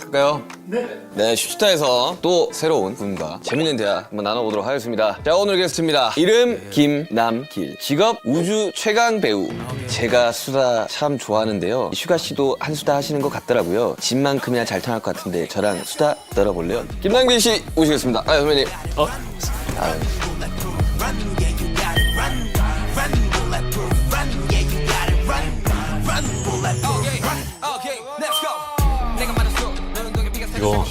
할까요? 네, 슈스타에서 또 새로운 분과 재밌는 대화 한번 나눠보도록 하겠습니다. 자, 오늘 게스트입니다. 이름 김남길, 직업 우주 최강 배우. 제가 수다 참 좋아하는데요. 슈가 씨도 한 수다 하시는 것 같더라고요. 집만큼이나 잘 통할 것 같은데 저랑 수다 떨어볼래요? 김남길 씨 오시겠습니다. 아, 선배님. 이거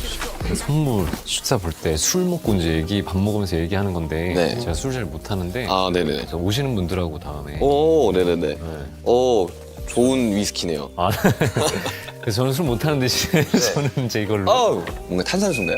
선물 식사 볼 때 술 먹고 이제 밥 먹으면서 얘기하는 건데 네. 제가 술 잘 못하는데 아, 네네네. 그래서 오시는 분들하고 다음에 오, 네네네. 오, 좋은 위스키네요. 아, 그래서 저는 술 못하는 대신 저는 이제 이걸로 아우, 뭔가 탄산수인가요?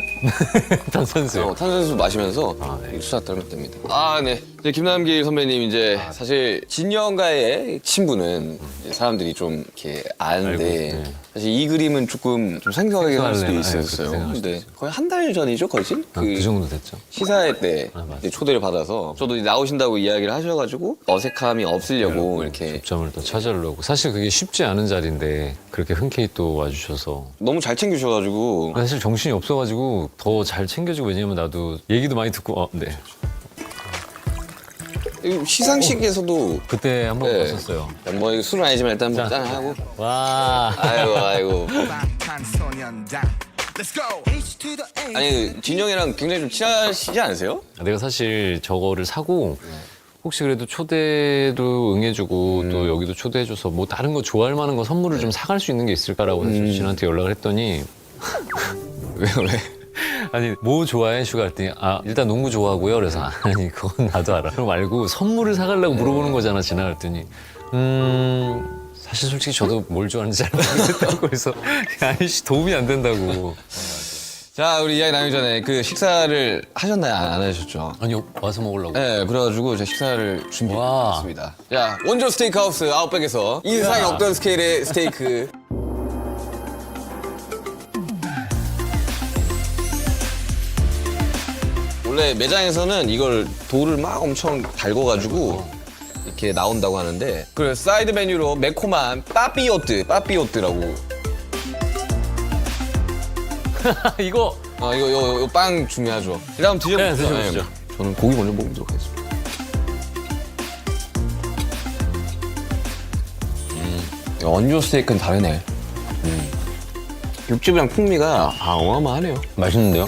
탄산수요. 탄산수 마시면서 네. 수다 떨면 됩니다. 아, 네. 이제 김남길 선배님 이제 사실 진영과의 친분은 이제 사람들이 좀 이렇게 아는데 알고, 네. 사실 이 그림은 조금 좀 생소하게 할 수도 생소하려나? 있었어요. 네, 그렇게 근데 거의 한 달 전이죠, 거진? 그 정도 됐죠. 시사회 때 맞아요. 이제 초대를 받아서 저도 이제 나오신다고 이야기를 하셔가지고 어색함이 없으려고 이렇게 접점을 또 찾으려고 사실 그게 쉽지 않은 자리인데 그렇게 흔쾌히 또 와주셔서 너무 잘 챙겨주셔가지고 사실 정신이 없어가지고 더 잘 챙겨주고 왜냐면 나도 얘기도 많이 듣고 네 시상식에서도 그때 한번 네. 봤었어요. 뭐 이거 술은 아니지만 일단 자. 짠 하고 와 아이고 방탄소년단 Let's go 아니 진영이랑 굉장히 좀 친하시지 않으세요? 내가 사실 저거를 사고 혹시 그래도 초대도 응해주고 또 여기도 초대해줘서 뭐 다른 거 좋아할 만한 거 선물을 좀 사갈 수 있는 게 있을까라고 사실 진한테 연락을 했더니 왜 그래? 아니 뭐 좋아해 슈가 했더니 아 일단 농구 좋아하고요 그래서 아니 그건 나도 알아 그럼 말고 선물을 사가려고 물어보는 거잖아 진아 그랬더니 사실 솔직히 저도 뭘 좋아하는지 잘 모르겠다고 해서 아이씨 도움이 안 된다고 자 우리 이야기 나누기 전에 그 식사를 하셨나요? 안 하셨죠? 아니 와서 먹으려고 네 그래가지고 제가 식사를 와. 준비했습니다. 자 원조 스테이크하우스 아웃백에서 인상이 없던 스케일의 스테이크 원래 매장에서는 이걸 돌을 막 엄청 달궈가지고 이렇게 나온다고 하는데 그 사이드 메뉴로 매콤한 빠삐오뜨라고 이거 이거 빵 중요하죠. 일단 한번 네, 드셔보세요. 드셔보시죠. 저는 고기 먼저 먹어보도록 하겠습니다. 원조 스테이크는 다르네. 육즙이랑 풍미가 어마어마하네요. 맛있는데요?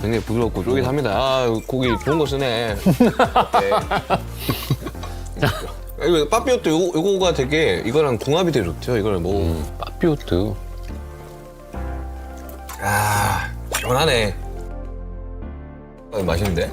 굉장히 부드럽고 쫄깃합니다. 아, 고기 좋은 거 쓰네. 이거 빠삐오뜨 요거가 되게 이거랑 궁합이 되게 좋대요. 이걸 뭐 빠삐오트 아, 시원하네. 맛있는데?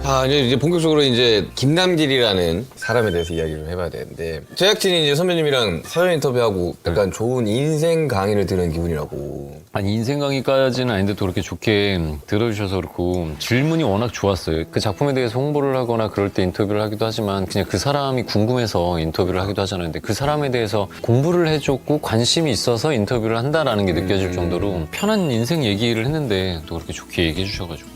자, 이제 본격적으로 이제 김남길이라는 사람에 대해서 이야기를 좀 해봐야 되는데 제작진이 이제 선배님이랑 사전 인터뷰하고 약간 좋은 인생 강의를 들은 기분이라고. 아니 인생 강의까지는 아닌데 또 그렇게 좋게 들어주셔서 그렇고 질문이 워낙 좋았어요. 그 작품에 대해서 홍보를 하거나 그럴 때 인터뷰를 하기도 하지만 그냥 그 사람이 궁금해서 인터뷰를 하기도 하잖아요. 근데 그 사람에 대해서 공부를 해줬고 관심이 있어서 인터뷰를 한다라는 게 느껴질 정도로 편한 인생 얘기를 했는데 또 그렇게 좋게 얘기해 주셔가지고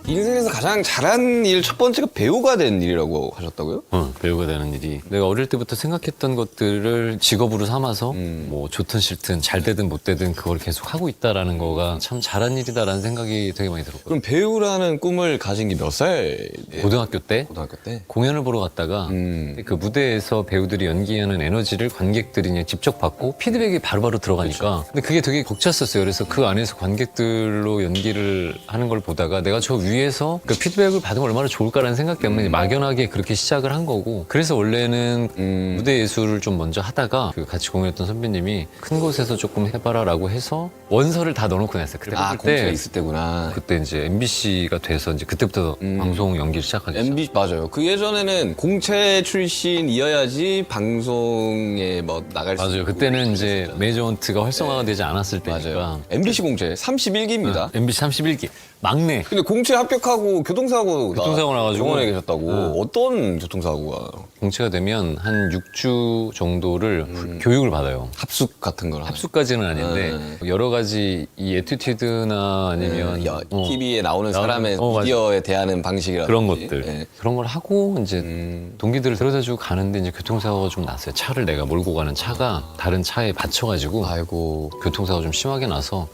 인생에서 가장 잘한 일 첫 번째가 배우가 된 일이라고 하셨다고요? 배우가 되는 일이 내가 어릴 때부터 생각했던 것들을 직업으로 삼아서 뭐 좋든 싫든 잘 되든 못 되든 그걸 계속 하고 있다라는 거가 참 잘한 일이다라는 생각이 되게 많이 들었거든요. 그럼 배우라는 꿈을 가진 게 몇 살? 고등학교 때 고등학교 때? 공연을 보러 갔다가 그 무대에서 배우들이 연기하는 에너지를 관객들이 그냥 직접 받고 피드백이 바로바로 들어가니까 근데 그게 되게 벅찼었어요. 그래서 그 안에서 관객들로 연기를 하는 걸 보다가 내가 저 위에서 그 피드백을 받으면 얼마나 좋을까라는 생각 때문에 막연하게 그렇게 시작을 한 거고 그래서 원래는 무대 예술을 좀 먼저 하다가 그 같이 공연했던 선배님이 큰 곳에서 조금 해봐라라고 해서 원서를 다 넣어놓고 냈어요. 그때 아, 그때 공채가 있을 때구나. 그때 이제 MBC가 돼서 이제 그때부터 방송 연기를 시작하게 됐어요. MB 맞아요. 그 예전에는 공채 출신이어야지 방송에 뭐 나갈 수 맞아요. 있고. 그때는 이제 메이저헌트가 활성화가 되지 않았을 때니까 맞아요. MBC 공채 31기입니다. MBC 31기. 막내. 근데 공채 합격하고 교통사고 나가지고 병원에 계셨다고. 어떤 교통사고가? 공채가 되면 한 6주 정도를 교육을 받아요. 합숙 같은 걸 하나요? 합숙까지는 아닌데 여러 가지 이 에튜티드나 아니면 TV에 나오는 사람의 맞아. 미디어에 대하는 방식이라든지 그런 것들 예. 그런 걸 하고 이제 동기들을 데려다주고 가는데 이제 교통사고가 좀 났어요. 차를 내가 몰고 가는 차가 다른 차에 받쳐가지고 아이고 교통사고가 좀 심하게 나서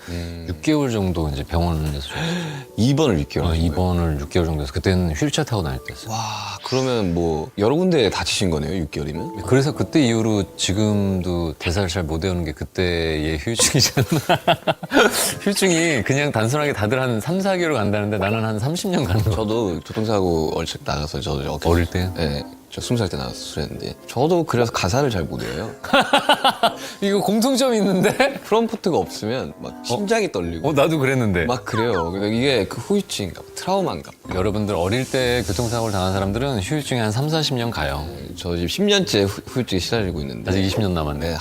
6개월 정도 이제 병원에서 입원을 6개월 입원을 6개월 정도 해서 그때는 휠체어 타고 다닐 때였어요. 와 그러면 뭐 여러 군데 다치신 거네요 6개월이면? 그래서 그때 이후로 지금도 대사를 잘 못 외우는 게 그때의 휴유증이잖아. 휴유증이 그냥 단순하게 다들 한 3, 4개월 간다는데 나는 한 30년 가는 거야. 저도 교통사고 얼추 나가서 저도 어릴 때? 네, 저 20살 때 나가서 수련했는데 저도 그래서 가사를 잘 못 외워요. 이거 공통점이 있는데? 프롬프트가 없으면 막 심장이 떨리고 나도 그랬는데. 막 그래요. 근데 이게 그 후유증인가 봐, 트라우마인가 봐. 여러분들 어릴 때 교통사고를 당한 사람들은 휴유증이 한 3, 40년 가요. 저 지금 10년째 후유증에 시달리고 있는데 아직 20년 남았네. 네.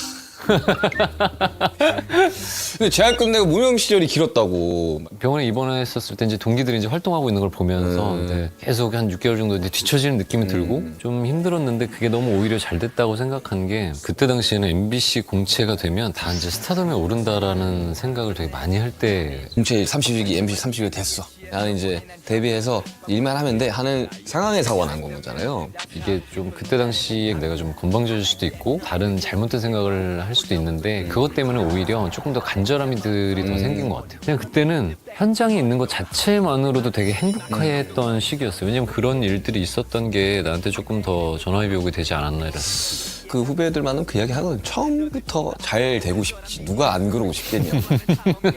근데 재학 끝내고 무명 시절이 길었다고. 병원에 입원했었을 때 이제 동기들이 이제 활동하고 있는 걸 보면서 이제 계속 한 6개월 정도 이제 뒤처지는 느낌이 들고 좀 힘들었는데 그게 너무 오히려 잘 됐다고 생각한 게 그때 당시에는 MBC 공채가 되면 다 이제 스타덤에 오른다라는 생각을 되게 많이 할 때 공채 30일기, MC 30일 됐어. 나는 이제 데뷔해서 일만 하면 돼 하는 상황에 사고가 난 거잖아요. 이게 좀 그때 당시에 내가 좀 건방져질 수도 있고 다른 잘못된 생각을 할 수도 있는데 그것 때문에 오히려 조금 더 간절함이들이 더 생긴 것 같아요. 그냥 그때는 현장에 있는 것 자체만으로도 되게 행복했던 시기였어요. 왜냐면 그런 일들이 있었던 게 나한테 조금 더 전화위복이 오게 되지 않았나 이런. 그 후배들만은 그 이야기 하거든. 처음부터 잘 되고 싶지. 누가 안 그러고 싶겠냐.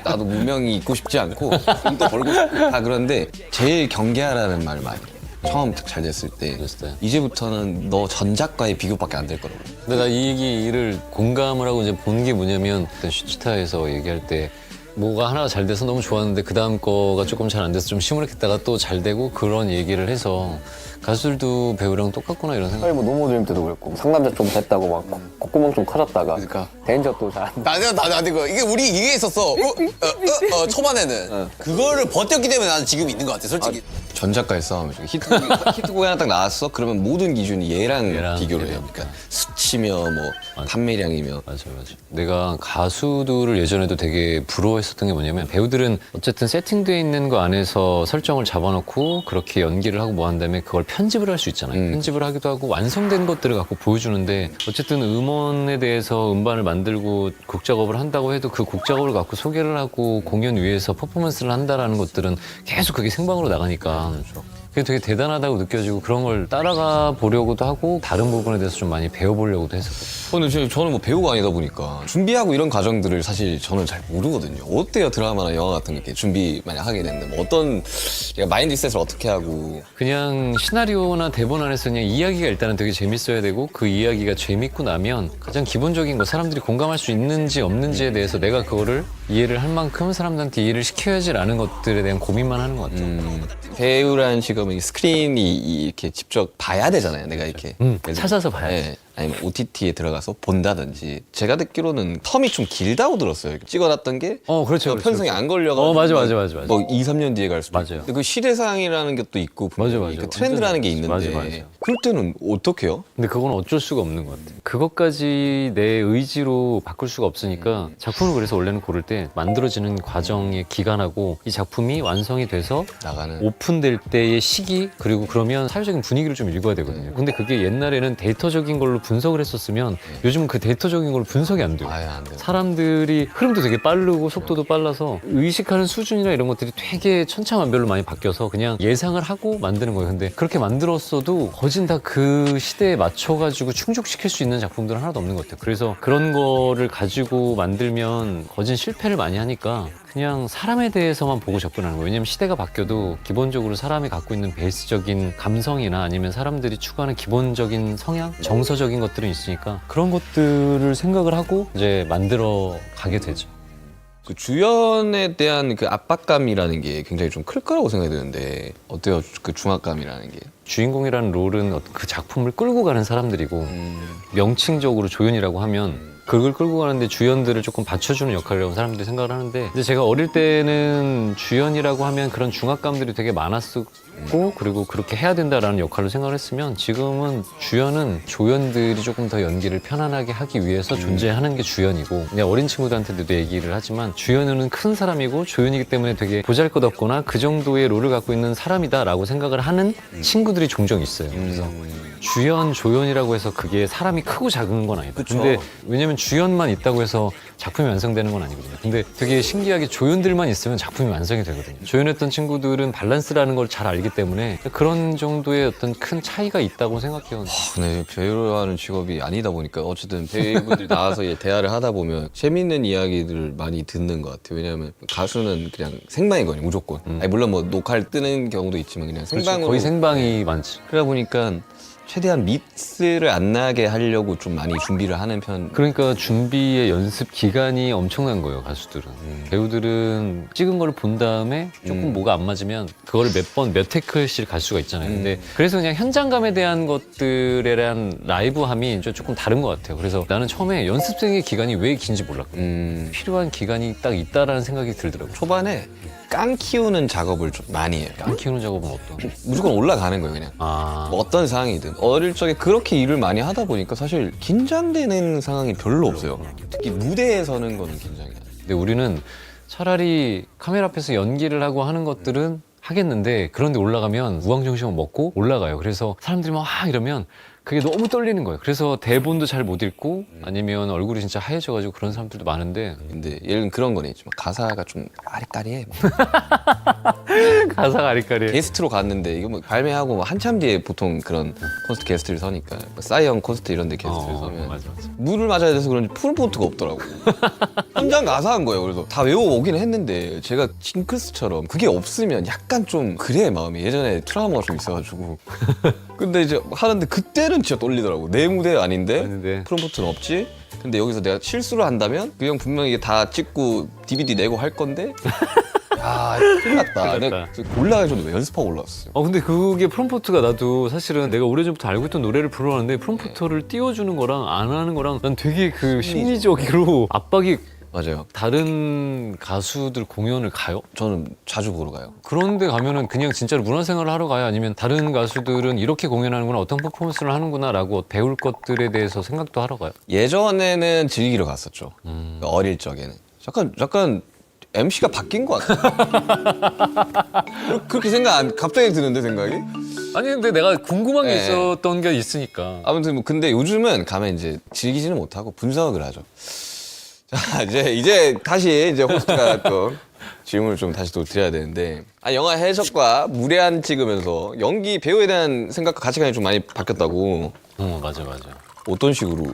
나도 무명이 있고 싶지 않고 돈도 벌고 싶고 다 그런데 제일 경계하라는 말 많이 해요. 처음 잘 됐을 때 이제부터는 너 전작과의 비교밖에 안 될 거라고. 근데 나 이 얘기를 공감을 하고 이제 본 게 뭐냐면 그때 슈치타에서 얘기할 때 뭐가 하나가 잘 돼서 너무 좋았는데 그 다음 거가 조금 잘 안 돼서 좀 시무룩했다가 또 잘 되고 그런 얘기를 해서 가수들도 배우랑 똑같구나 이런 생각. 뭐 노모드림 때도 그랬고 상남자 좀 됐다고 막 콧구멍 좀 커졌다가 그러니까. 대인저 또 잘 나도 이게 우리 이게 있었어. 초반에는 그거를 버텼기 때문에 나는 지금 있는 것 같아, 솔직히. 전작과의 싸움이죠. 히트곡이 하나 딱 나왔어? 그러면 모든 기준이 얘랑 비교를 해요. 그러니까 수치며 뭐 판매량이며. 맞아. 내가 가수들을 예전에도 되게 부러워했었던 게 뭐냐면 배우들은 어쨌든 세팅되어 있는 거 안에서 설정을 잡아놓고 그렇게 연기를 하고 뭐 한 다음에 그걸 편집을 할 수 있잖아요. 편집을 하기도 하고 완성된 것들을 갖고 보여주는데 어쨌든 음원에 대해서 음반을 만들고 곡 작업을 한다고 해도 그 곡 작업을 갖고 소개를 하고 공연 위에서 퍼포먼스를 한다라는 것들은 계속 그게 생방으로 나가니까 그게 되게 대단하다고 느껴지고 그런 걸 따라가 보려고도 하고 다른 부분에 대해서 좀 많이 배워보려고도 했었거든요. 근데 저는 뭐 배우가 아니다 보니까 준비하고 이런 과정들을 사실 저는 잘 모르거든요. 어때요? 드라마나 영화 같은 게 준비 만약 하게 되는데 뭐 어떤 마인드셋을 어떻게 하고. 그냥 시나리오나 대본 안에서 그냥 이야기가 일단은 되게 재밌어야 되고 그 이야기가 재밌고 나면 가장 기본적인 거 사람들이 공감할 수 있는지 없는지에 대해서 내가 그거를 이해를 할 만큼 사람들한테 이해를 시켜야지라는 것들에 대한 고민만 하는 것 같아요. 배우라는 직업은 스크린이 이렇게 직접 봐야 되잖아요. 내가 이렇게 찾아서 봐야지. 네. 아니면 OTT에 들어가서 본다든지. 제가 듣기로는 텀이 좀 길다고 들었어요. 찍어놨던 게 그렇죠. 편성이 안 걸려가지고 맞아. 뭐 2, 3년 뒤에 갈 수도 맞아요. 있고. 그 시대상이라는 것도 있고 맞아. 그 트렌드라는 게 있는데 맞아. 그럴 때는 어떻게 해요? 근데 그건 어쩔 수가 없는 것 같아요. 그것까지 내 의지로 바꿀 수가 없으니까 작품을 그래서 원래는 고를 때 만들어지는 과정의 기간하고 이 작품이 완성이 돼서 나가는 오픈될 때의 시기 그리고 그러면 사회적인 분위기를 좀 읽어야 되거든요. 근데 그게 옛날에는 데이터적인 걸로 분석을 했었으면 요즘은 그 데이터적인 걸로 분석이 안 돼요. 아예 안 돼요. 사람들이 흐름도 되게 빠르고 속도도 빨라서 의식하는 수준이나 이런 것들이 되게 천차만별로 많이 바뀌어서 그냥 예상을 하고 만드는 거예요. 근데 그렇게 만들었어도 거진 다 그 시대에 맞춰가지고 충족시킬 수 있는 작품들은 하나도 없는 것 같아요. 그래서 그런 거를 가지고 만들면 거진 실패를 많이 하니까 그냥 사람에 대해서만 보고 접근하는 거예요. 왜냐면 시대가 바뀌어도 기본적으로 사람이 갖고 있는 베이스적인 감성이나 아니면 사람들이 추구하는 기본적인 성향, 정서적인 것들은 있으니까 그런 것들을 생각을 하고 이제 만들어 가게 되죠. 그 주연에 대한 그 압박감이라는 게 굉장히 좀 클 거라고 생각이 드는데 어때요? 그 중압감이라는 게. 주인공이라는 롤은 그 작품을 끌고 가는 사람들이고 명칭적으로 조연이라고 하면 그걸 끌고 가는데 주연들을 조금 받쳐주는 역할이라고 사람들이 생각을 하는데 근데 제가 어릴 때는 주연이라고 하면 그런 중압감들이 되게 많았었고 그리고 그렇게 해야 된다라는 역할을 생각을 했으면 지금은 주연은 조연들이 조금 더 연기를 편안하게 하기 위해서 존재하는 게 주연이고 그냥 어린 친구들한테도 얘기를 하지만 주연은 큰 사람이고 조연이기 때문에 되게 보잘것없거나 그 정도의 롤을 갖고 있는 사람이다라고 생각을 하는 친구들이 종종 있어요. 그래서 주연, 조연이라고 해서 그게 사람이 크고 작은 건 아니다. 근데 왜냐면 주연만 있다고 해서 작품이 완성되는 건 아니거든요. 근데 되게 신기하게 조연들만 있으면 작품이 완성이 되거든요. 조연했던 친구들은 밸런스라는 걸 잘 알기 때문에 그런 정도의 어떤 큰 차이가 있다고 생각해요. 근데 배우라는 직업이 아니다 보니까 어쨌든 배우분들이 나와서 대화를 하다 보면 재밌는 이야기들을 많이 듣는 것 같아요. 왜냐하면 가수는 그냥 생방이거든요, 무조건. 아니, 물론 뭐 녹화를 뜨는 경우도 있지만 그냥 그렇죠. 생방으로. 거의 생방이 많지. 그러다 보니까 최대한 미스를 안 나게 하려고 좀 많이 준비를 하는 편. 그러니까 준비의 연습 기간이 엄청난 거예요, 가수들은. 배우들은 찍은 걸 본 다음에 조금 뭐가 안 맞으면 그걸 몇 테이크씩 갈 수가 있잖아요. 근데 그래서 그냥 현장감에 대한 것들에 대한 라이브함이 조금 다른 것 같아요. 그래서 나는 처음에 연습생의 기간이 왜 긴지 몰랐거든요. 필요한 기간이 딱 있다라는 생각이 들더라고요. 초반에 깡 키우는 작업을 좀 많이 해요. 안 키우는 작업은 어떤? 무조건 올라가는 거예요, 그냥. 아, 뭐 어떤 상황이든. 어릴 적에 그렇게 일을 많이 하다 보니까 사실 긴장되는 상황이 별로 없어요. 특히 무대에 서는 거는 긴장이 안 돼요. 근데 우리는 차라리 카메라 앞에서 연기를 하고 하는 것들은 하겠는데 그런데 올라가면 우왕정신을 먹고 올라가요. 그래서 사람들이 막 이러면 그게 너무 떨리는 거예요. 그래서 대본도 잘 못 읽고 아니면 얼굴이 진짜 하얘져가지고 그런 사람들도 많은데 근데 예를 들면 그런 거네 있지만 가사가 좀 아리까리해. 가사가 아리까리. 게스트로 갔는데 이거 뭐 발매하고 뭐 한참 뒤에 보통 그런 콘서트 게스트를 서니까 뭐 싸이언 콘서트 이런 데 게스트를 서면 맞아. 물을 맞아야 돼서 그런지 프롬포트가 없더라고. 현장 가서 한 거예요. 그래서 다 외워오긴 했는데 제가 징크스처럼 그게 없으면 약간 좀 그래 마음이. 예전에 트라우마가 좀 있어가지고. 근데 이제 하는데 그때는 진짜 떨리더라고. 내 무대 아닌데 아닌데. 프롬포트는 없지. 근데 여기서 내가 실수를 한다면 그 형 분명히 이게 다 찍고 DVD 내고 할 건데 야 큰일 났다. 큰일 내가 났다. 올라가기 전에 연습하고 올라왔어요. 근데 그게 프롬포트가 나도 사실은 내가 오래전부터 알고 있던 노래를 부르는데 프롬포터를 띄워주는 거랑 안 하는 거랑 난 되게 그 심리적으로 압박이 맞아요. 다른 가수들 공연을 가요? 저는 자주 보러 가요. 그런데 가면은 그냥 진짜로 문화생활을 하러 가요? 아니면 다른 가수들은 이렇게 공연하는구나, 어떤 퍼포먼스를 하는구나 라고 배울 것들에 대해서 생각도 하러 가요? 예전에는 즐기러 갔었죠. 어릴 적에는. 약간 MC가 바뀐 것 같아요. 그렇게 갑자기 드는데 생각이? 아니 근데 내가 궁금한 게 네. 있었던 게 있으니까. 아무튼 뭐 근데 요즘은 가면 이제 즐기지는 못하고 분석을 하죠. 자 이제 다시 호스트가 또 질문을 좀 다시 또 드려야 되는데 영화 해석과 무례한 찍으면서 연기 배우에 대한 생각과 가치관이 좀 많이 바뀌었다고. 맞아. 어떤 식으로?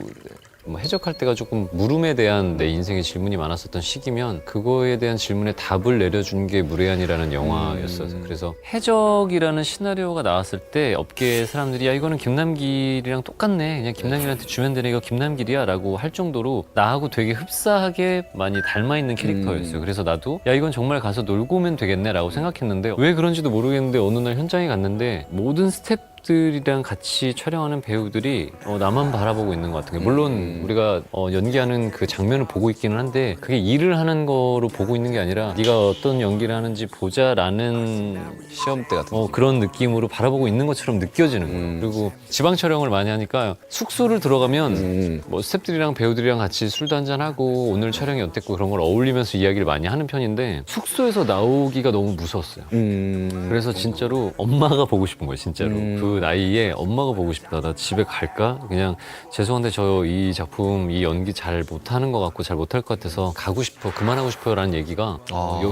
뭐 해적할 때가 조금 물음에 대한 내 인생의 질문이 많았었던 시기면 그거에 대한 질문에 답을 내려준 게 무례한이라는 영화였어요. 그래서 해적이라는 시나리오가 나왔을 때 업계 사람들이 야 이거는 김남길이랑 똑같네, 그냥 김남길한테 주면 되네, 이거 김남길이야 라고 할 정도로 나하고 되게 흡사하게 많이 닮아있는 캐릭터였어요. 그래서 나도 야 이건 정말 가서 놀고 오면 되겠네 라고 생각했는데 왜 그런지도 모르겠는데 어느 날 현장에 갔는데 모든 스태프들이랑 같이 촬영하는 배우들이 나만 바라보고 있는 것 같은 게, 물론 우리가 연기하는 그 장면을 보고 있기는 한데 그게 일을 하는 거로 보고 있는 게 아니라 네가 어떤 연기를 하는지 보자라는 시험대 같은. 그런 느낌으로 바라보고 있는 것처럼 느껴지는 거예요. 그리고 지방 촬영을 많이 하니까 숙소를 들어가면 뭐 스태프들이랑 배우들이랑 같이 술도 한잔하고 오늘 촬영이 어땠고 그런 걸 어울리면서 이야기를 많이 하는 편인데 숙소에서 나오기가 너무 무서웠어요. 그래서 진짜로 엄마가 보고 싶은 거예요. 진짜로 그 나이에 엄마가 보고 싶다. 나 집에 갈까? 그냥 죄송한데 저 이 작품 이 연기 잘 못하는 것 같고 잘 못할 것 같아서 가고 싶어, 그만하고 싶어요 라는 얘기가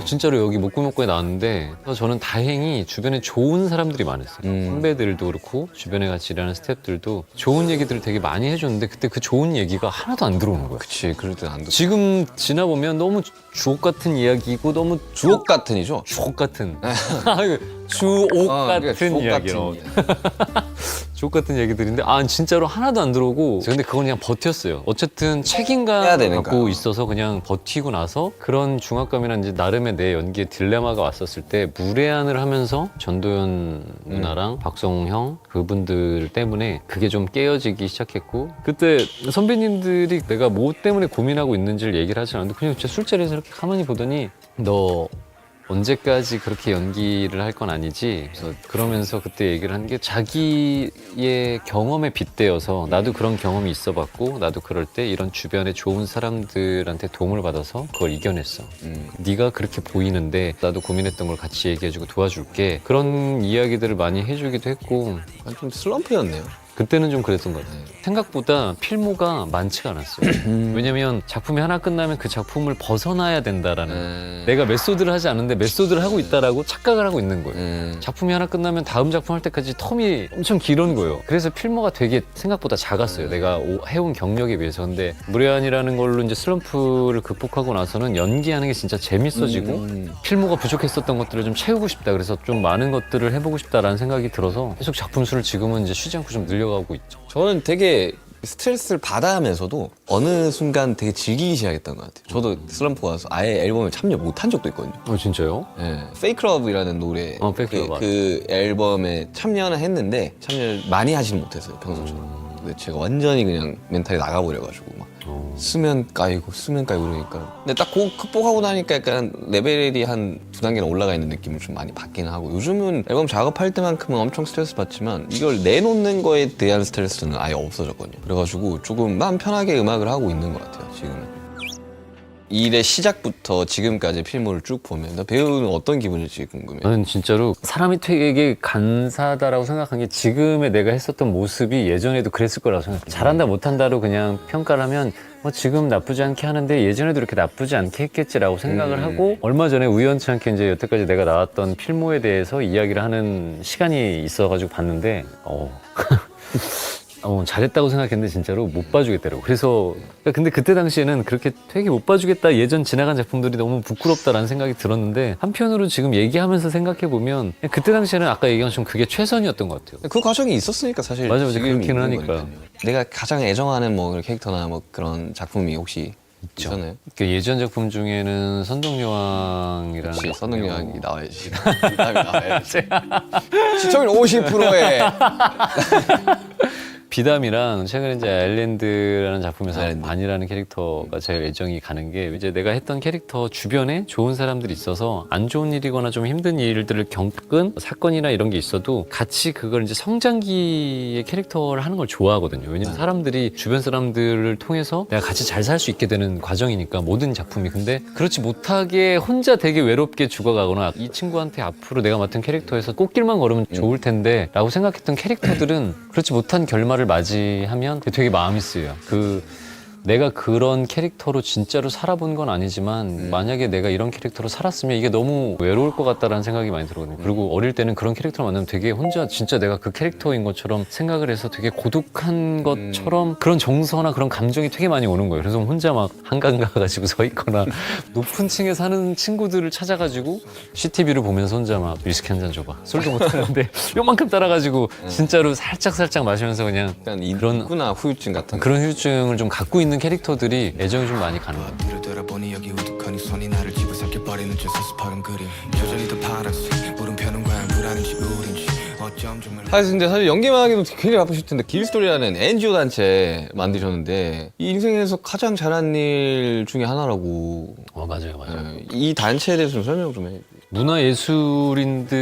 진짜로 여기 목구멍구에 나왔는데 저는 다행히 주변에 좋은 사람들이 많았어요. 선배들도 그렇고 주변에 같이 일하는 스태프들도 좋은 얘기들을 되게 많이 해줬는데 그때 그 좋은 얘기가 하나도 안 들어오는 거예요. 그치, 그럴 땐 안 돼. 지금 지나보면 너무 주옥 같은 이야기고 너무 주옥 같은이죠? 주옥 같은 주옥 같은 그러니까 주옥 이야기로 같은 족 같은 얘기들인데 진짜로 하나도 안 들어오고 근데 그건 그냥 버텼어요. 어쨌든 해야 책임감 되니까. 갖고 있어서 그냥 버티고 나서 그런 중압감이나 이제 나름의 내 연기의 딜레마가 왔었을 때 무례한을 하면서 전도연 누나랑 박성웅 그분들 때문에 그게 좀 깨어지기 시작했고 그때 선배님들이 내가 뭐 때문에 고민하고 있는지를 얘기를 하지 않았는데 그냥 진짜 술자리에서 이렇게 가만히 보더니 너 언제까지 그렇게 연기를 할 건 아니지. 그래서 그러면서 그때 얘기를 한 게 자기의 경험에 빗대어서 나도 그런 경험이 있어봤고 나도 그럴 때 이런 주변에 좋은 사람들한테 도움을 받아서 그걸 이겨냈어. 네가 그렇게 보이는데 나도 고민했던 걸 같이 얘기해주고 도와줄게. 그런 이야기들을 많이 해주기도 했고 좀 슬럼프였네요. 그때는 좀 그랬던 것 같아요. 생각보다 필모가 많지가 않았어요. 왜냐면 작품이 하나 끝나면 그 작품을 벗어나야 된다라는 내가 메소드를 하지 않는데 메소드를 하고 있다라고 착각을 하고 있는 거예요. 작품이 하나 끝나면 다음 작품 할 때까지 텀이 엄청 길은 거예요. 그래서 필모가 되게 생각보다 작았어요. 내가 해온 경력에 비해서. 근데 무례한이라는 걸로 이제 슬럼프를 극복하고 나서는 연기하는 게 진짜 재밌어지고 필모가 부족했었던 것들을 좀 채우고 싶다. 그래서 좀 많은 것들을 해보고 싶다라는 생각이 들어서 계속 작품 수를 지금은 이제 쉬지 않고 좀 늘려가고 있죠. 저는 되게 스트레스를 받아 하면서도 어느 순간 되게 즐기기 시작했던 것 같아요. 저도 슬럼프가 와서 아예 앨범에 참여 못한 적도 있거든요. 진짜요? 네. Fake Love이라는 노래 Fake Love 그 앨범에 참여는 했는데 참여를 많이 하지는 못했어요, 평소처럼. 근데 제가 완전히 그냥 멘탈이 나가버려가지고 막 수면 까이고 그러니까. 근데 딱 곡 극복하고 나니까 약간 레벨이 한 2단계는 올라가 있는 느낌을 좀 많이 받기는 하고 요즘은 앨범 작업할 때만큼은 엄청 스트레스 받지만 이걸 내놓는 거에 대한 스트레스는 아예 없어졌거든요. 그래가지고 조금 마음 편하게 음악을 하고 있는 것 같아요, 지금은. 일의 시작부터 지금까지 필모를 쭉 보면 배우는 어떤 기분일지 궁금해요. 저는 진짜로 사람이 되게 간사하다라고 생각한 게 지금의 내가 했었던 모습이 예전에도 그랬을 거라고 생각해요. 잘한다 못한다로 그냥 평가를 하면 지금 나쁘지 않게 하는데 예전에도 이렇게 나쁘지 않게 했겠지라고 생각을 하고 얼마 전에 우연치 않게 이제 여태까지 내가 나왔던 필모에 대해서 이야기를 하는 시간이 있어가지고 봤는데 잘했다고 생각했는데 진짜로 못 봐주겠더라고. 그래서 근데 그때 당시에는 그렇게 되게 못 봐주겠다 예전 지나간 작품들이 너무 부끄럽다라는 생각이 들었는데 한편으로 지금 얘기하면서 생각해보면 그때 당시에는 아까 얘기한 것처럼 그게 최선이었던 것 같아요. 그 과정이 있었으니까 사실 맞아, 지금 그렇기는 있는 하니까. 거니까요. 내가 가장 애정하는 뭐 캐릭터나 뭐 그런 작품이 혹시 있잖아요. 그 예전 작품 중에는 선동여왕이라는 역시 선능력이 나와야지. 남이 나와야지. 시청률 50%에 비담이랑 최근에 이제 아일랜드라는 작품에서 아일랜드. 반이라는 캐릭터가 제일 애정이 가는 게 이제 내가 했던 캐릭터 주변에 좋은 사람들이 있어서 안 좋은 일이거나 좀 힘든 일들을 겪은 사건이나 이런 게 있어도 같이 그걸 이제 성장기의 캐릭터를 하는 걸 좋아하거든요. 왜냐면 사람들이 주변 사람들을 통해서 내가 같이 잘 살 수 있게 되는 과정이니까 모든 작품이. 근데 그렇지 못하게 혼자 되게 외롭게 죽어가거나 이 친구한테 앞으로 내가 맡은 캐릭터에서 꽃길만 걸으면 좋을 텐데 라고 생각했던 캐릭터들은 그렇지 못한 결말을 맞이하면 되게 마음이 쓰여요. 내가 그런 캐릭터로 진짜로 살아본 건 아니지만 만약에 내가 이런 캐릭터로 살았으면 이게 너무 외로울 것 같다라는 생각이 많이 들거든요. 그리고 어릴 때는 그런 캐릭터를 만나면 되게 혼자 진짜 내가 그 캐릭터인 것처럼 생각을 해서 되게 고독한 것처럼 그런 정서나 그런 감정이 되게 많이 오는 거예요. 그래서 혼자 막 한강 가가지고 서 있거나 높은 층에 사는 친구들을 찾아가지고 CTV를 보면서 혼자 막 위스키 한 잔 줘봐. 술도 못하는데 요만큼 따라가지고 진짜로 살짝 마시면서 그냥 약간 인구나 후유증 같은 거. 그런 후유증을 좀 갖고 있는 캐릭터들이 애정이 좀 많이 가는 것 같아요. 뒤를 돌아보니 여기 우두커니 손이 나를 집어삼켜버리는 저 서스퍼른 그림 여전히 더 파란색 물음표는 과연 불안인지 우린지 어쩜 정말 사실 연기만 하기도 굉장히 바쁘실 텐데 길스토리라는 NGO 단체 만드셨는데 이 인생에서 가장 잘한 일 중에 하나라고. 맞아요. 이 단체에 대해서 좀 설명 좀 해. 문화예술인들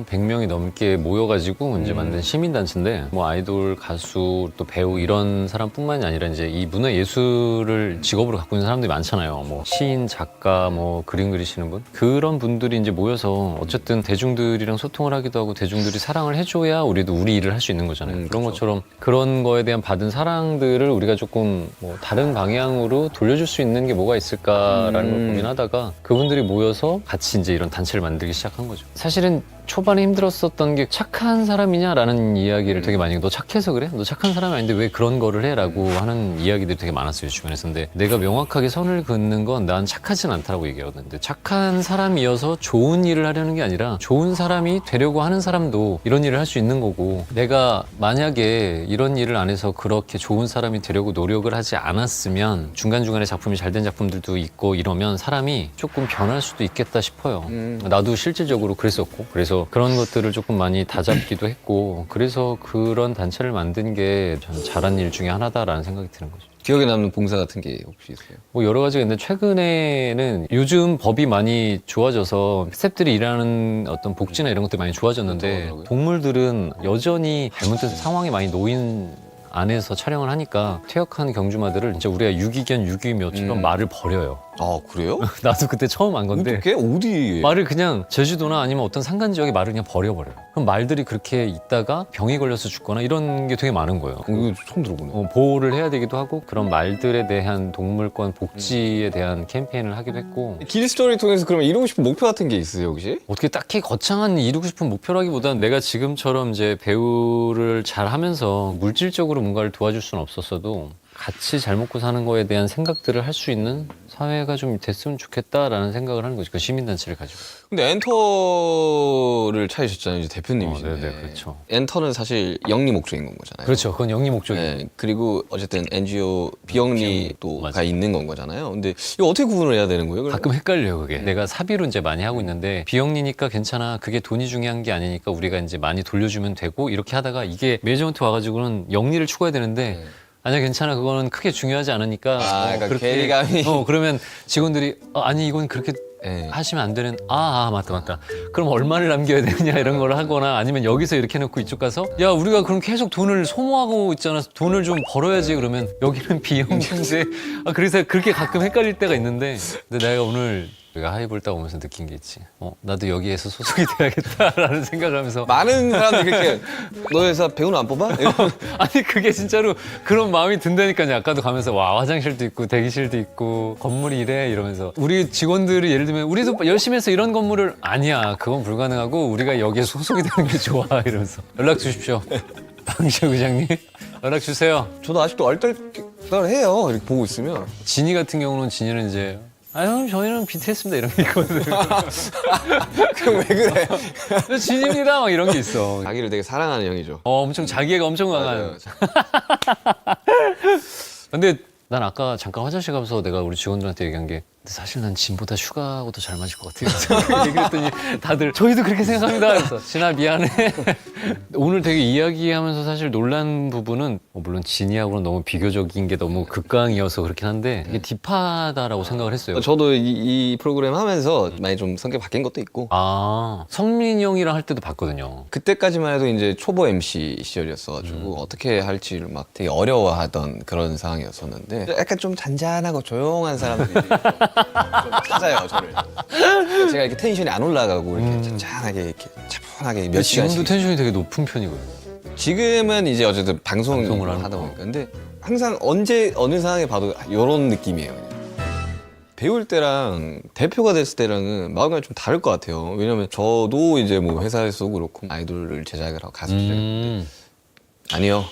100명이 넘게 모여가지고 이제 만든 시민단체인데 뭐 아이돌, 가수, 또 배우 이런 사람뿐만이 아니라 이제 이 문화예술을 직업으로 갖고 있는 사람들이 많잖아요. 뭐 시인, 작가, 뭐 그림 그리시는 분 그런 분들이 이제 모여서 어쨌든 대중들이랑 소통을 하기도 하고 대중들이 사랑을 해줘야 우리도 우리 일을 할 수 있는 거잖아요. 그런 것처럼 그런 거에 대한 받은 사랑들을 우리가 조금 뭐 다른 방향으로 돌려줄 수 있는 게 뭐가 있을까라는 걸 고민하다가 그분들이 모여서 같이 이제 이런 단체를 만들기 시작한 거죠. 사실은 초반에 힘들었었던 게 착한 사람이냐라는 이야기를 되게 많이 너 착해서 그래? 너 착한 사람이 아닌데 왜 그런 거를 해? 라고 하는 이야기들이 되게 많았어요 주변에서. 근데 내가 명확하게 선을 긋는 건 난 착하진 않다라고 얘기하거든요. 착한 사람이어서 좋은 일을 하려는 게 아니라 좋은 사람이 되려고 하는 사람도 이런 일을 할 수 있는 거고, 내가 만약에 이런 일을 안 해서 그렇게 좋은 사람이 되려고 노력을 하지 않았으면 중간중간에 작품이 잘 된 작품들도 있고 이러면 사람이 조금 변할 수도 있겠다 싶어요. 나도 실질적으로 그랬었고, 그래서 그런 것들을 조금 많이 다잡기도 했고, 그래서 그런 단체를 만든 게 전 잘한 일 중에 하나다라는 생각이 드는 거죠. 기억에 남는 봉사 같은 게 혹시 있어요? 뭐 여러 가지가 있는데 최근에는 요즘 법이 많이 좋아져서 스태프들이 일하는 어떤 복지나 이런 것들이 많이 좋아졌는데, 그렇더라고요. 동물들은 여전히 잘못된 상황에 많이 놓인 안에서 촬영을 하니까 퇴역한 경주마들을 진짜 우리가 유기견 유기묘처럼 말을 버려요. 아 그래요? 나도 그때 처음 안 건데 어떻게? 어디에? 말을 그냥 제주도나 아니면 어떤 산간 지역에 말을 그냥 버려버려요. 그럼 말들이 그렇게 있다가 병이 걸려서 죽거나 이런 게 되게 많은 거예요. 이거 처음 들어보네. 보호를 해야 되기도 하고 그런 말들에 대한 동물권 복지에 대한 캠페인을 하기도 했고. 길 스토리 통해서 그러면 이루고 싶은 목표 같은 게 있으세요 혹시? 어떻게 딱히 거창한 이루고 싶은 목표라기보다는 내가 지금처럼 이제 배우를 잘 하면서 물질적으로 뭔가를 도와줄 수는 없었어도 같이 잘 먹고 사는 거에 대한 생각들을 할 수 있는 사회가 좀 됐으면 좋겠다라는 생각을 하는 거죠. 그 시민단체를 가지고. 근데 엔터를 찾으셨잖아요, 이제 대표님이신데. 네네, 그렇죠. 엔터는 사실 영리 목적인 건 거잖아요. 그렇죠. 그건 영리 목적이에요. 네, 그리고 어쨌든 NGO 비영리도 맞아요. 가 있는 건 거잖아요. 근데 이거 어떻게 구분을 해야 되는 거예요? 그럼? 가끔 헷갈려요, 그게. 내가 사비로 이제 많이 하고 있는데 비영리니까 괜찮아. 그게 돈이 중요한 게 아니니까 우리가 이제 많이 돌려주면 되고 이렇게 하다가 이게 매니저한테 와가지고는 영리를 추구해야 되는데 아니야 괜찮아 그거는 크게 중요하지 않으니까 그러니까 괴리감이. 그러면 직원들이 아니 이건 그렇게 네. 하시면 안 되는 맞다 그럼 얼마를 남겨야 되느냐 이런 걸 하거나 아니면 여기서 이렇게 해놓고 이쪽 가서 야 우리가 그럼 계속 돈을 소모하고 있잖아 돈을 좀 벌어야지 그러면 여기는 비영리인데 그래서 그렇게 가끔 헷갈릴 때가 있는데 근데 내가 오늘 우리가 하이볼 딱 오면서 느낀 게 있지. 나도 여기에서 소속이 돼야겠다라는 생각을 하면서 많은 사람들이 그렇게 너 회사 배우는 안 뽑아? 아니 그게 진짜로 그런 마음이 든다니까요. 아까도 가면서 와 화장실도 있고 대기실도 있고 건물이 이래 이러면서 우리 직원들이 예를 들면 우리도 열심히 해서 이런 건물을 아니야 그건 불가능하고 우리가 여기에 소속이 되는 게 좋아 이러면서 연락 주십시오. 방시혁 의장님 연락 주세요. 저도 아직도 얼떨떨해요. 이렇게 보고 있으면. 진이 같은 경우는 진이는 이제 형 저희는 BTS입니다 이런 게 있거든. 그럼 왜 그래? 진입니다 막 이런 게 있어. 자기를 되게 사랑하는 형이죠. 엄청 자기애가 엄청 강한. 맞아요. 근데 난 아까 잠깐 화장실 가면서 내가 우리 직원들한테 얘기한 게 근데 사실 난 진보다 슈가하고 더 잘 맞을 것 같아요. 얘기를 했더니 다들 저희도 그렇게 생각합니다. 그래서 진아 미안해. 오늘 되게 이야기하면서 사실 놀란 부분은 물론 진이하고는 너무 비교적인 게 너무 극강이어서 그렇긴 한데 이게 딥하다라고 생각을 했어요. 저도 이 프로그램 하면서 많이 좀 성격 바뀐 것도 있고 성민이 형이랑 할 때도 봤거든요. 그때까지만 해도 이제 초보 MC 시절이었어가지고 어떻게 할지를 막 되게 어려워하던 그런 상황이었었는데 약간 좀 잔잔하고 조용한 사람들이 좀 찾아요 저를. 제가 이렇게 텐션이 안 올라가고 이렇게 잔잔하게 이렇게 차분하게 몇 지금도 시간씩. 텐션이 되게 높은 편이거든요. 지금은 이제 어쨌든 방송을 방송을 하다 보니까 근데 항상 언제 어느 상황에 봐도 이런 느낌이에요. 그냥. 배울 때랑 대표가 됐을 때랑은 마음이 좀 다를 것 같아요. 왜냐면 저도 이제 뭐 회사에서도 그렇고 아이돌을 제작을 하고 가수 제작을 아니요.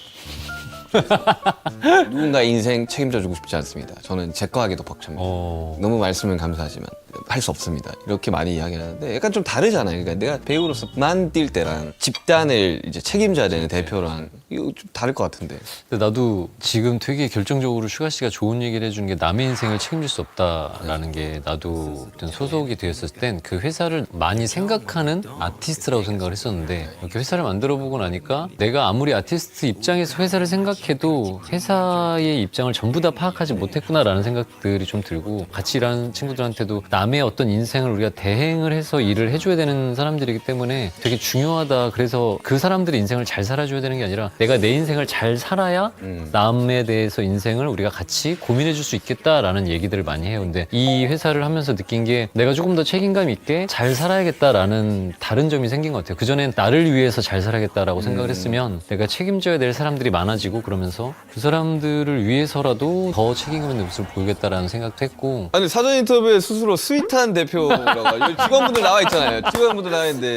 누군가의 인생 책임져 주고 싶지 않습니다. 저는 제 거 하기도 벅찹니다. 너무 말씀은 감사하지만 할 수 없습니다. 이렇게 많이 이야기하는데 약간 좀 다르잖아요. 그러니까 내가 배우로서만 뛸 때랑 집단을 이제 책임져야 되는 대표랑 이거 좀 다를 것 같은데. 근데 나도 지금 되게 결정적으로 슈가 씨가 좋은 얘기를 해준 게 남의 인생을 책임질 수 없다라는 게 나도 어떤 소속이 되었을 땐 그 회사를 많이 생각하는 아티스트라고 생각을 했었는데 이렇게 회사를 만들어 보고 나니까 내가 아무리 아티스트 입장에서 회사를 생각해도 회사의 입장을 전부 다 파악하지 못했구나라는 생각들이 좀 들고 같이 일하는 친구들한테도 남의 어떤 인생을 우리가 대행을 해서 일을 해줘야 되는 사람들이기 때문에 되게 중요하다. 그래서 그 사람들의 인생을 잘 살아줘야 되는 게 아니라 내 내가 내 인생을 잘 살아야 남에 대해서 인생을 우리가 같이 고민해 줄 수 있겠다라는 얘기들을 많이 해요. 근데 이 회사를 하면서 느낀 게 내가 조금 더 책임감 있게 잘 살아야겠다라는 다른 점이 생긴 것 같아요. 그전엔 나를 위해서 잘 살아야겠다라고 생각을 했으면 내가 책임져야 될 사람들이 많아지고 그러면서 그 사람들을 위해서라도 더 책임감 있는 모습을 보이겠다라는 생각도 했고 아니 사전 인터뷰에 스스로 스윗한 대표라고 여기 직원분들 나와 있잖아요. 직원분들 나와 있는데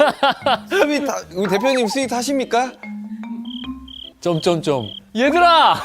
우리 대표님 스윗하십니까? 점점점 얘들아!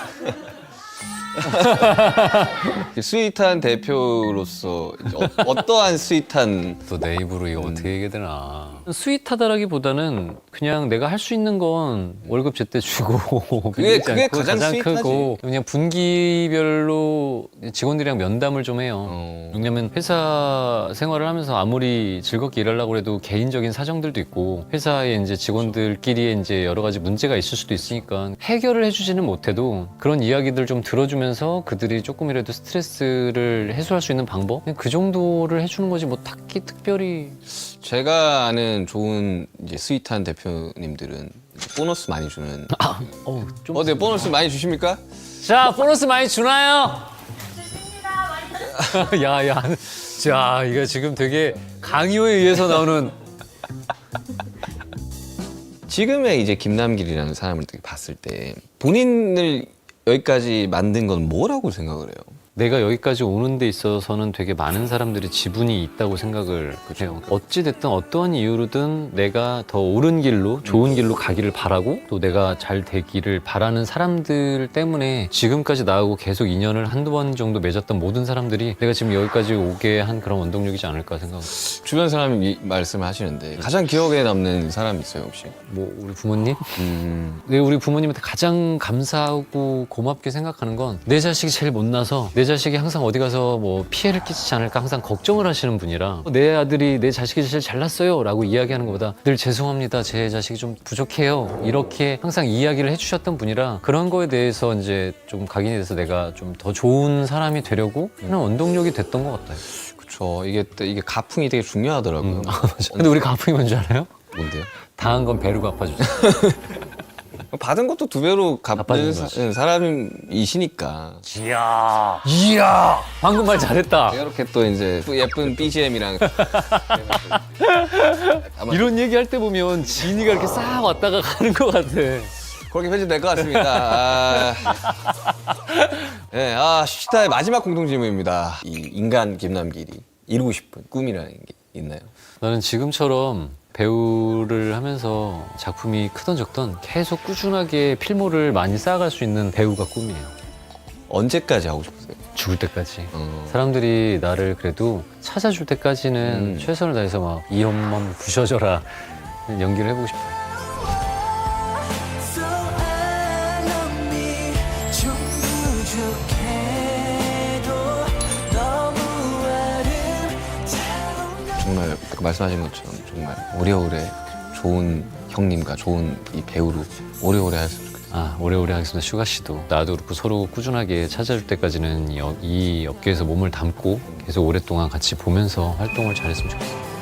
스윗한 대표로서 이제 어떠한 스윗한 또 내 입으로 이거 어떻게 얘기해야 되나. 스윗하다라기보다는 그냥 내가 할 수 있는 건 월급 제때 주고 그게 밀리지 않고 가장 스윗하지. 크고 그냥 분기별로 직원들이랑 면담을 좀 해요. 왜냐면 회사 생활을 하면서 아무리 즐겁게 일하려고 해도 개인적인 사정들도 있고 회사에 이제 직원들끼리 이제 여러 가지 문제가 있을 수도 있으니까 해결을 해주지는 못해도 그런 이야기들 좀 들어주면서 그들이 조금이라도 스트레스를 해소할 수 있는 방법 그냥 그 정도를 해주는 거지 뭐 딱히 특별히. 제가 아는 좋은 이제 스윗한 대표님들은 이제 보너스 많이 주는. 좀 어때 보너스 많이 주십니까? 자, 보너스 많이 주나요? 야, 자, 이거 지금 되게 강요에 의해서 나오는. 지금의 이제 김남길이라는 사람을 되게 봤을 때 본인을 여기까지 만든 건 뭐라고 생각을 해요? 내가 여기까지 오는 데 있어서는 되게 많은 사람들이 지분이 있다고 생각을 해요. 어찌됐든 어떠한 이유로든 내가 더 옳은 길로 좋은 길로 가기를 바라고 또 내가 잘 되기를 바라는 사람들 때문에 지금까지 나하고 계속 인연을 한두 번 정도 맺었던 모든 사람들이 내가 지금 여기까지 오게 한 그런 원동력이지 않을까 생각합니다. 주변 사람이 말씀을 하시는데 가장 기억에 남는 사람이 있어요 혹시? 뭐 우리 부모님? 네, 우리 부모님한테 가장 감사하고 고맙게 생각하는 건 내 자식이 제일 못나서 내 자식이 항상 어디 가서 뭐 피해를 끼치지 않을까 항상 걱정을 하시는 분이라 내 아들이 내 자식이 제일 잘났어요 라고 이야기하는 것보다 늘 죄송합니다 제 자식이 좀 부족해요 이렇게 항상 이야기를 해주셨던 분이라 그런 거에 대해서 이제 좀 각인이 돼서 내가 좀 더 좋은 사람이 되려고 하는 원동력이 됐던 것 같아요. 그렇죠. 이게 가풍이 되게 중요하더라고요. 근데 우리 가풍이 뭔지 알아요? 뭔데요? 당한 건 배로 갚아주세요. 받은 것도 두 배로 갚아주는 갚는 사람이시니까. 이야 방금 말 잘했다. 이렇게 또 이제 예쁜 BGM이랑 이런 얘기 할 때 보면 지인이가 이렇게 싹 왔다가 가는 것 같아. 그렇게 편집될 것 같습니다. 네, 슈타의 마지막 공통 질문입니다. 이 인간 김남길이 이루고 싶은 꿈이라는 게 있나요? 나는 지금처럼 배우를 하면서 작품이 크던 적던 계속 꾸준하게 필모를 많이 쌓아갈 수 있는 배우가 꿈이에요. 언제까지 하고 싶으세요? 죽을 때까지. 사람들이 나를 그래도 찾아줄 때까지는 최선을 다해서 막 이 홈만 부셔져라 연기를 해보고 싶어요. 정말 아까 말씀하신 것처럼 정말 오래오래 좋은 형님과 좋은 이 배우로 오래오래 했으면 좋겠어요. 오래오래 하겠습니다. 슈가 씨도 나도 그렇고 서로 꾸준하게 찾아줄 때까지는 이 업계에서 몸을 담고 계속 오랫동안 같이 보면서 활동을 잘했으면 좋겠어요.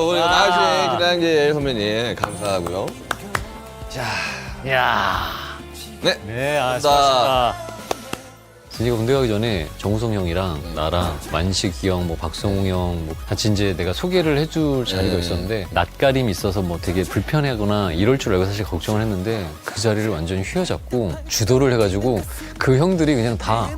우리 나우씨 김남길 선배님 감사하고요. 이야. 네, 수고하셨습니다. 진이가 군대 가기 전에 정우성 형이랑 나랑 만식이 형, 뭐 박성웅 형, 뭐 같이 이제 내가 소개를 해줄 자리가 있었는데 낯가림이 있어서 뭐 되게 불편하거나 이럴 줄 알고 사실 걱정을 했는데 그 자리를 완전히 휘어잡고 주도를 해가지고 그 형들이 그냥 다